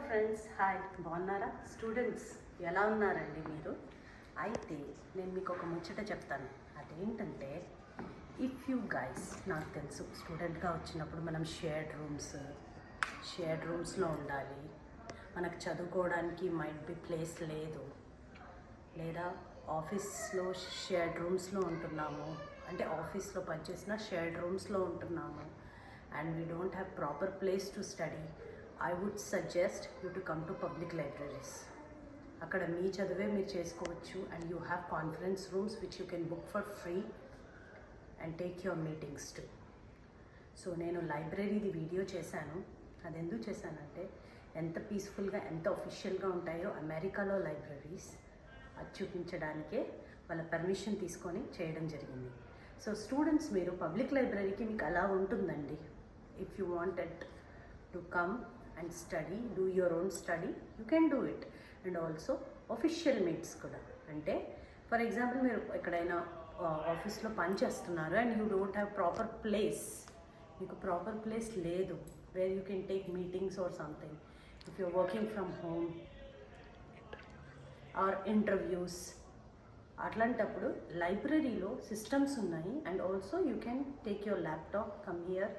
Friends, hi. బాగున్నారా students? ఎలా ఉన్నారండి మీరు? అయితే నేను మీకు ఒక ముచ్చట చెప్తాను. అదేంటంటే, ఇఫ్ యూ గైస్, నాకు తెలుసు స్టూడెంట్గా వచ్చినప్పుడు మనం షేర్డ్ రూమ్స్లో ఉండాలి. మనకు చదువుకోవడానికి మైట్ బి ప్లేస్ లేదు, లేదా ఆఫీస్లో షేర్డ్ రూమ్స్లో ఉంటున్నాము, అంటే ఆఫీస్లో పనిచేసిన షేర్డ్ రూమ్స్లో ఉంటున్నాము and we don't have proper place to study. I would suggest you to come to public libraries. అక్కడ మీ చదివే మీరు చేసుకోవచ్చు and you have conference rooms which you can book for free and take your meetings to. So నేను లైబ్రరీది video చేశాను. అది ఎందుకు చేశానంటే, ఎంత పీస్ఫుల్గా ఎంత ఒఫిషియల్గా ఉంటాయో అమెరికాలో లైబ్రరీస్ అది చూపించడానికే వాళ్ళ పర్మిషన్ తీసుకొని చేయడం జరిగింది. సో స్టూడెంట్స్, మీరు పబ్లిక్ లైబ్రరీకి మీకు అలా ఉంటుందండి. If you wanted to come and study, do your own study, you can do it. And also official meets kuda, ante for example మీరు ఎక్కడైనా ఆఫీస్లో పని చేస్తున్నారు and you don't have proper place, మీకు ప్రాపర్ ప్లేస్ లేదు where you can take meetings or something, if you're working from home or interviews, అట్లాంటప్పుడు లైబ్రరీలో systems ఉన్నాయి and also you can take your laptop, come here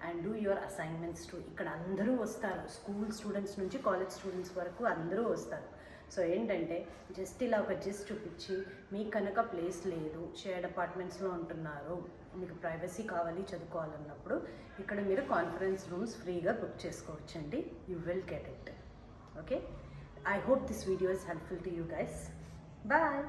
and do your assignments to. ఇక్కడ అందరూ వస్తారు, school students నుంచి college students వరకు అందరూ వస్తారు. సో ఏంటంటే, జస్ట్ ఇలా ఒక జస్ట్ చూపించి, మీకు కనుక ప్లేస్ లేదు, షేర్డ్ అపార్ట్మెంట్స్లో ఉంటున్నారు, మీకు ప్రైవసీ కావాలి చదువుకోవాలన్నప్పుడు ఇక్కడ మీరు కాన్ఫరెన్స్ రూమ్స్ ఫ్రీగా బుక్ చేసుకోవచ్చండి. You will get it. Okay, I hope this video is helpful to you guys. Bye.